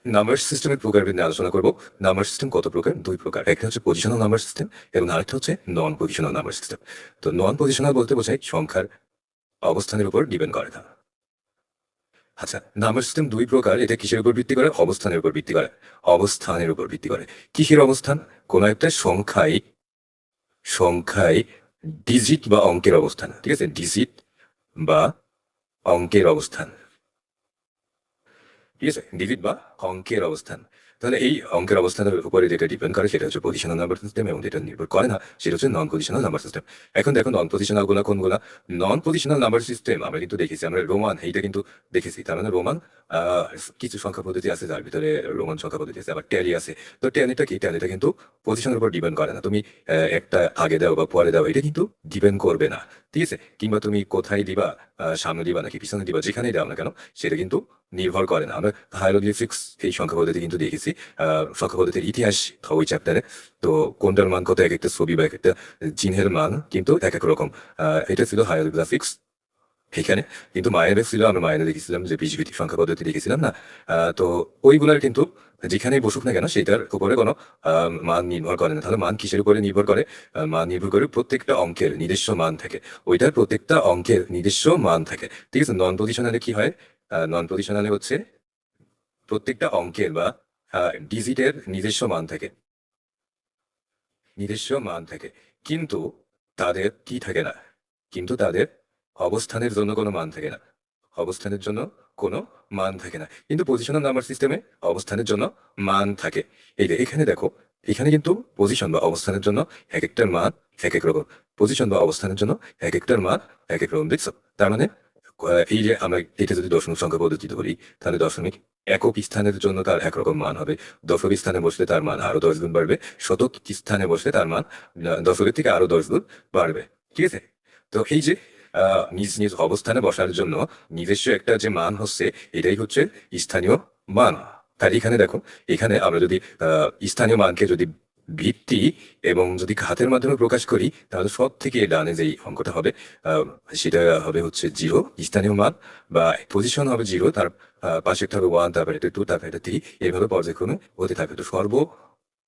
Number সিস্টেমের প্রকারভেদ নিয়ে আলোচনা করব। নাম্বার সিস্টেম কত প্রকার? দুই প্রকার। একটা হচ্ছে পজিশনাল নাম্বার সিস্টেম এবং আরেকটা হচ্ছে নন পজিশনাল নাম্বার সিস্টেম। তো নন পজিশনাল বলতে বোঝায় সংখ্যার অবস্থানের উপর ডিপেন্ড করে না। আচ্ছা, নাম্বার সিস্টেম দুই প্রকার। এটা কিসের উপর ভিত্তি করে? অবস্থানের উপর ভিত্তি করে। অবস্থানের উপর ভিত্তি করে। কিসের অবস্থান? কোন একটা সংখ্যায় সংখ্যায় ডিজিট বা অঙ্কের অবস্থান, ঠিক আছে? ডিজিট বা অঙ্কের অবস্থান, ঠিক আছে? ডিজিট বা অঙ্কের অবস্থান। তাহলে এই অঙ্কের অবস্থানের উপরে যেটা ডিপেন্ড করে সেটা হচ্ছে পজিশনাল নাম্বার সিস্টেম, এবং যেটা নির্ভর করে না সেটা হচ্ছে নন পজিশনাল নাম্বার সিস্টেম। এখন দেখো নন পজিশনাল গুলা কোনগুলা? নন পজিশনাল নাম্বার সিস্টেম আমরা কিন্তু দেখেছি, আমরা রোমান এইটা কিন্তু দেখেছি। তার মানে রোমান কিছু সংখ্যা পদ্ধতি আছে যার ভিতরে রোমান সংখ্যা পদ্ধতি আছে, আবার ট্যালি আছে। তো ট্যালিটা কি? ট্যালিটা কিন্তু পজিশনের উপর ডিপেন্ড করে না। তুমি একটা আগে দাও বা পরে দাও, এটা কিন্তু ডিপেন্ড করবে না, ঠিক আছে? কিংবা তুমি কোথায় দিবা, সামনে দিবা নাকি পিছনে দিবা, যেখানেই দাও না কেন সেটা কিন্তু নির্ভর করে না। আমরা হাইরোগ্লিফিক্স এই সংখ্যা পদ্ধতি কিন্তু দেখেছি সংখ্যা পদ্ধতির ইতিহাস ওই চ্যাপ্টারে। তো কোনটার মান কত, এক একটা ছবি বা এক একটা চিহ্নের মান কিন্তু এক এক রকম। এটা ছিল হাইরোগ্লিফিক্স এখানে। কিন্তু মায়ের ছিল, আমরা মায়ের দেখেছিলাম যে বীজভিত্তিক সংখ্যা পদ্ধতি দেখেছিলাম না? তো ওইগুলার কিন্তু যেখানেই বসুক না কেন সেটার উপরে কোনো মান নির্ভর করে না। তাহলে মান কিসের উপরে নির্ভর করে? মান নির্ভর করে প্রত্যেকটা অঙ্কের নিজস্ব মান থাকে। ওইটার প্রত্যেকটা অঙ্কের নিজস্ব মান থাকে, ঠিক আছে? নন পজিশনালে কি হয়? নন পজিশনালে হচ্ছে প্রত্যেকটা অঙ্কের বা ডিজিটের নিজস্ব মান থাকে, নিজস্ব মান থাকে। কিন্তু তাদের কি থাকে না? কিন্তু তাদের অবস্থানের জন্য কোনো মান থাকে না। অবস্থানের জন্য কোনো মান থাকে না। কিন্তু পজিশনাল নাম্বার সিস্টেমে অবস্থানের জন্য মান থাকে। এই যে এখানে দেখো, এখানে কিন্তু পজিশন বা অবস্থানের জন্য এক একটার মান এক এক রকম। পজিশন বা অবস্থানের জন্য এক একটার মান এক এক রকম, দেখছো? তার মানে এই যে আমরা এটা যদি দশমিক সংখ্যা পদ্ধতিতে করি, তাহলে দশমিক একক স্থানের জন্য তার একরকম মান হবে। দশক স্থানে বসলে তার মান আরো 10 গুণ বাড়বে। শতক স্থানে বসলে তার মান দশকের থেকে আরো 10 গুণ বাড়বে, ঠিক আছে? তো এই যে নিজ নিজ অবস্থানে বসার জন্য নিজস্ব একটা যে মান হচ্ছে, এটাই হচ্ছে স্থানীয় মান। তাই এখানে দেখো, এখানে আমরা যদি স্থানীয় মানকে যদি ভিত্তি এবং যদি ঘাতের মাধ্যমে প্রকাশ করি, তাহলে সব থেকে ডানে যেই অঙ্কটা হবে সেটা হবে হচ্ছে জিরো, স্থানীয় মান। বা পজিশন হবে জিরো, তার পাশে একটা হবে ওয়ান, তারপরে এটা টু, তারপরে এটা থ্রি, এইভাবে পর্যায়ক্রমে হতে থাকবে। তো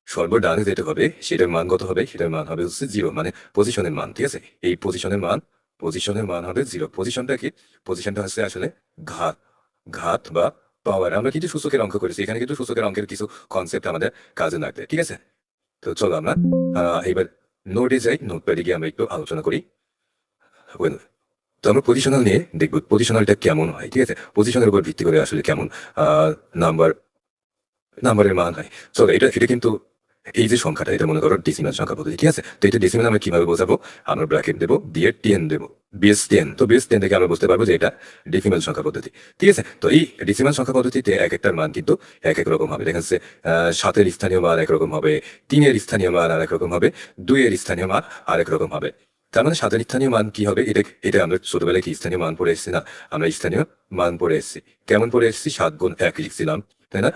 সর্বডানে যেটা হবে সেটার মান কত হবে? সেটার মান হবে হচ্ছে জিরো, মানে পজিশনের মান, ঠিক আছে? এই পজিশনের মান হবে জিরো। পজিশনটা কি? পজিশনটা হচ্ছে আসলে ঘাত, ঘাত বা পাওয়ার। আমরা কিন্তু সূচকের অঙ্ক করেছি, এখানে কিন্তু সূচকের অঙ্কের কিছু কনসেপ্ট আমাদের কাজে লাগবে, ঠিক আছে? তো চলো আমরা এবার নোটে যাই, নোটপ্যাডে গিয়ে আমরা একটু আলোচনা করি। Well, তো আমরা পজিশনাল নিয়ে দেখবো পজিশনালটা কেমন হয়, ঠিক আছে? পজিশনের উপর ভিত্তি করে আসলে কেমন নাম্বার নাম্বারের মান হয়। চলো, এটা এটা কিন্তু এই যে সংখ্যাটা, এটা মনে করো ডেসিমাল সংখ্যা পদ্ধতি, ঠিক আছে? তো এটা ডেসিমাল আমরা কিভাবে বোঝাবো? আমরা ব্র্যাকেট দেবো দিয়ে 10 দেবো, বেস 10। তো বেস 10 থেকে আমরা বুঝতে পারবো যে এটা ডেসিমাল সংখ্যা পদ্ধতি, ঠিক আছে? তো এই ডেসিমাল সংখ্যা পদ্ধতিতে এক একটার মান কিন্তু এক এক রকম হবে। দেখা যাচ্ছে 7-এর স্থানীয় মান একরকম হবে, 3-এর স্থানীয় মান আর একরকম হবে, 2-এর স্থানীয় মান আরেক রকম হবে। তার মানে 7-এর স্থানীয় মান কি হবে? এটা এটা আমরা ছোটবেলায় কি স্থানীয় মান পড়ে এসেছি না? আমরা স্থানীয় মান পড়ে এসেছি। কেমন পড়ে এসেছি? 7 গুণ 1 লিখছিলাম, তাই না?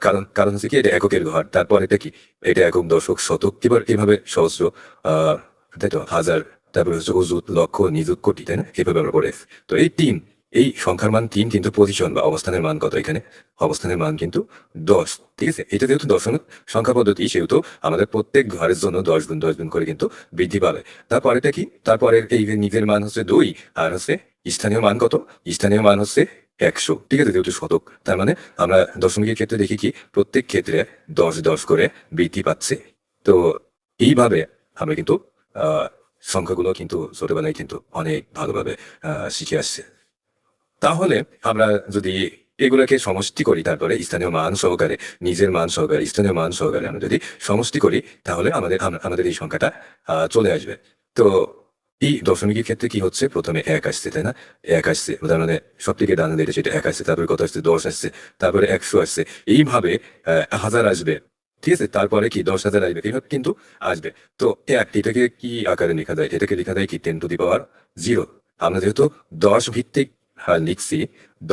কারণ কারণ হচ্ছে কি, এটা এককের ঘর। তারপর এটা কি? এটা একক, দশক, শতক, এবার এভাবে সহস্র, তাই তো, হাজার, তারপরে হচ্ছে অযুত, লক্ষ, নিযুত, কোটি, তাই না? এভাবে আমরা পড়ে এসেছি। তো এই সংখ্যার মান 3, কিন্তু পজিশন বা অবস্থানের মান কত এখানে? অবস্থানের মান কিন্তু 10, ঠিক আছে? এটা যেহেতু দশমিক সংখ্যা পদ্ধতি, সেহেতু আমাদের প্রত্যেক ঘরের জন্য 10 গুণ 10 গুণ করে কিন্তু বৃদ্ধি পাবে। তারপর এটা কি? তারপরে এই যে নিজের মান হচ্ছে 2, আর হচ্ছে স্থানীয় মান কত? স্থানীয় মান হচ্ছে 100, ঠিক আছে? যেহেতু শতক, তার মানে আমরা দশমিকের ক্ষেত্রে দেখি কি প্রত্যেক ক্ষেত্রে 10 10 করে বৃদ্ধি পাচ্ছে। তো এইভাবে আমরা কিন্তু আহ সংখ্যাগুলো কিন্তু ছোটবেলায় কিন্তু অনেক ভালোভাবে শিখে আসছে। তাহলে আমরা যদি এগুলোকে সমষ্টি করি, তারপরে স্থানীয় মান সহকারে, নিজের মান সহকারে, স্থানীয় মান সহকারে আমরা যদি সমষ্টি করি, তাহলে আমাদের এই সংখ্যাটা চলে আসবে। তো এই দশমিকের ক্ষেত্রে কি হচ্ছে? প্রথমে 1 আসছে, তাই না? 1 আসছে, উদাহরণে সব থেকে ডান দিকে সেটা 1 আসছে, তারপরে কত আসছে? 10 আসছে, তারপরে 100 আসছে, এইভাবে 1000 আসবে, ঠিক আছে? তারপরে কি 10,000 আসবে, এইভাবে কিন্তু আসবে। তো এটাকে কি আকারে লেখা যায়? এটাকে লেখা যায় কি 10⁻0। আমরা যেহেতু 10 ভিত্তিক লিখছি,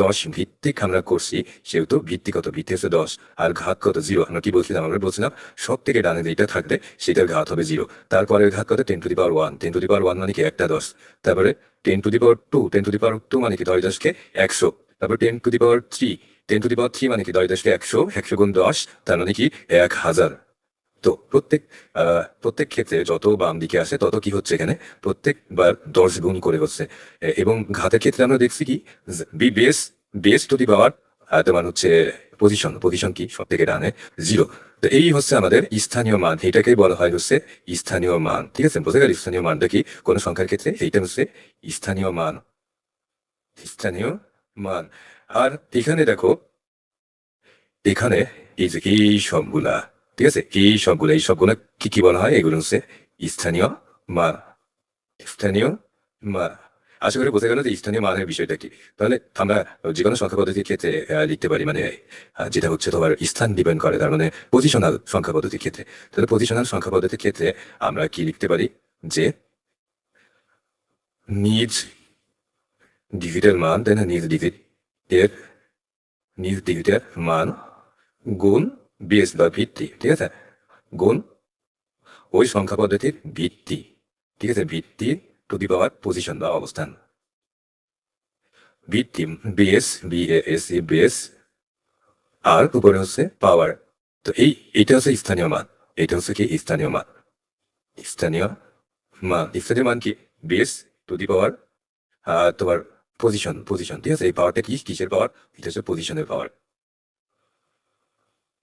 10 ভিত্তিক আমরা করছি, সেহেতু ভিত্তি কত? ভিত্তি হচ্ছে 10, আর ঘাত কত? 0। আমরা কি বলছিলাম? আমরা বলছিলাম সব থেকে ডানে যেটা থাকবে সেটার ঘাত হবে 0। তারপরে ঘাত কত? 10⁻1। 10⁻1 মানে কি? একটা 10। তারপরে 10⁻2, 10⁻2 মানে কি? 10 10কে 100। তারপর 10⁻3, 10⁻³ মানে কি 10⁻100, 100 গুণ 10 তার মানে কি 1000। তো প্রত্যেক ক্ষেত্রে যত বাম দিকে আসে তত কি হচ্ছে এখানে প্রত্যেকবার 10 গুণ করে হচ্ছে। এবং ঘাতের ক্ষেত্রে আমরা দেখছি কি বেস টু দি পাওয়ার তোমার হচ্ছে পজিশন কি সব থেকে ডানে 0। তো এই হচ্ছে আমাদের স্থানীয় মান, এটাকেই বলা হয় হচ্ছে স্থানীয় মান। ঠিক আছে, বোঝা গেল স্থানীয় মানটা কি কোন সংখ্যার ক্ষেত্রে, এইটা হচ্ছে স্থানীয় মান। স্থানীয় মান। আর এখানে দেখো, এখানে এই যে এই সবগুলা, ঠিক আছে, এই সবগুলা কি কি বলা হয়, এগুলো হচ্ছে স্থানীয় মান। স্থানীয় মান। আশা করি বোঝা গেল যে স্থানীয় মানের বিষয়টা কি। তাহলে আমরা যে কোনো সংখ্যা পদ্ধতির ক্ষেত্রে লিখতে পারি, মানে যেটা হচ্ছে তোমার স্থান ডিপেন্ড করে, তার মানে পজিশনাল সংখ্যা পদ্ধতির ক্ষেত্রে। তাহলে পজিশনাল সংখ্যা পদ্ধতির ক্ষেত্রে আমরা কি লিখতে পারি যে নিজ ডিজিটের মান, তাই না, নিজ ডিজিটের মান গুণ বেস বা ভিত্তি, ঠিক আছে, গুণ ওই সংখ্যা পদ্ধতির ভিত্তি, ঠিক আছে, ভিত্তি টু দি পাওয়ার পজিশন বা অবস্থান। ভিত্তি বেস আর উপরে হচ্ছে পাওয়ার। তো এইটা হচ্ছে স্থানীয় মান। এটা হচ্ছে কি স্থানীয় মান। স্থানীয় স্থানীয় মান কি বেস টু দি পাওয়ার তোমার পজিশন, ঠিক আছে। এই পাওয়ারটা কি, কিসের পাওয়ার, এটা হচ্ছে পজিশনের পাওয়ার।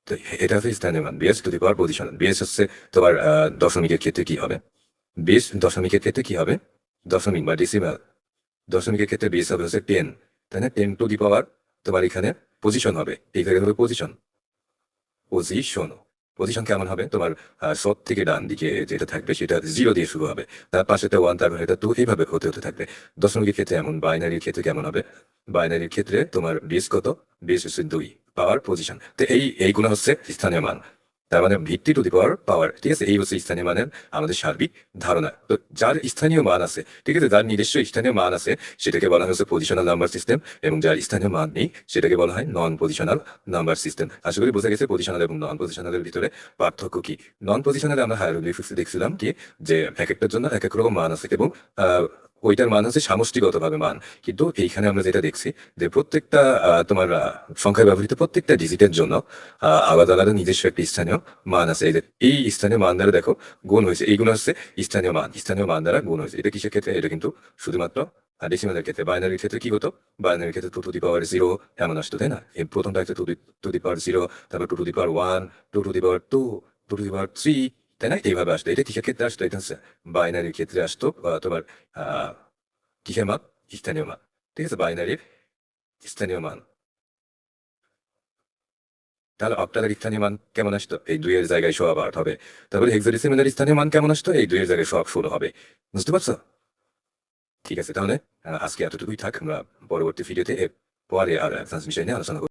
তো এটা হচ্ছে স্থানীয় মান, base two the power position. Base হচ্ছে তোমার দশমিকের ক্ষেত্রে কি হবে, দশমিকের ক্ষেত্রে কি হবে, দশমিক বা ডেসিমাল। দশমিকের ক্ষেত্রে বেস হবে হচ্ছে 10, তাই না, 10 টু দি পাওয়ার তোমার এখানে পজিশন হবে, এই জায়গায় হবে পজিশন। পজিশন পজিশন কেমন হবে, তোমার সব থেকে ডান দিকে যেটা থাকবে সেটা 0 দিয়ে শুরু হবে, তার পাশে 1, তারপরে এটা 2, এইভাবে হতে হতে থাকবে। দশমিকের ক্ষেত্রে এমন, বাইনারির ক্ষেত্রে কেমন হবে, বাইনারির ক্ষেত্রে তোমার বেস কত, বেস হচ্ছে 2, পাওয়ার পজিশন। তো এইগুলো হচ্ছে স্থানীয় মান। তার মানে ভিত্তি টু দি পাওয়ার পাওয়ার, ঠিক আছে, এই হচ্ছে স্থানীয় মানের আমাদের সার্বিক ধারণা। তো যার স্থানীয় মান আছে, ঠিক আছে, যার নিজস্ব স্থানীয় মান আছে, সেটাকে বলা হচ্ছে পজিশনাল নাম্বার সিস্টেম। এবং যার স্থানীয় মান নেই সেটাকে বলা হয় নন পজিশনাল নাম্বার সিস্টেম। আশা করি বোঝা গেছে পজিশনাল এবং নন পজিশনালের ভিতরে পার্থক্য কি। নন পজিশনালে আমরা হায়ারোগ্লিফিক্সে দেখছিলাম কি, যে এক একটার জন্য এক এক রকম মান আছে, এবং ওইটার মান হচ্ছে সামষ্টিগতভাবে মান। কিন্তু এইখানে আমরা যেটা দেখছি যে প্রত্যেকটা তোমার সংখ্যায় ব্যবহৃত প্রত্যেকটা ডিজিটের জন্য আলাদা আলাদা নিজস্ব একটা স্থানীয় মান আছে। এই স্থানীয় মান দ্বারা দেখো গুণ হয়েছে, এইগুলো হচ্ছে স্থানীয় মান, স্থানীয় মান দ্বারা গুণ হয়েছে। এটা কিসের ক্ষেত্রে, এটা কিন্তু শুধুমাত্র ডেসিমালের ক্ষেত্রে। বাইনারির ক্ষেত্রে কি হতো, বাইনারির ক্ষেত্রে 2 টু দি পাওয়ার 0 এমন আসতো, তাই না। এই প্রথমটা হচ্ছে 2 টু দি পাওয়ার 0, তারপর 2 to the power 1, 2 to the power 2, 2 to the power 3, তাই না, এইভাবে আসতো। এটা কিসের ক্ষেত্রে আসতো, এটা হচ্ছে বাইনারির ক্ষেত্রে আসতো, তোমার আহ কিসের মান, স্থানীয় মান, ঠিক আছে, বাইনারির স্থানীয় মান। তাহলে অক্টালের স্থানীয় মান কেমন আসতো, এই 2 এর জায়গায় 108 হবে। তারপরে হেক্সাডেসিমালের স্থানীয় মান কেমন আসতো, এই 2 এর জায়গায় 116 হবে। বুঝতে পারছো? ঠিক আছে, তাহলে আজকে এতটুকুই থাক। আমরা পরবর্তী ভিডিওতে পরে আর ট্রান্সমিশন নিয়ে আলোচনা করব।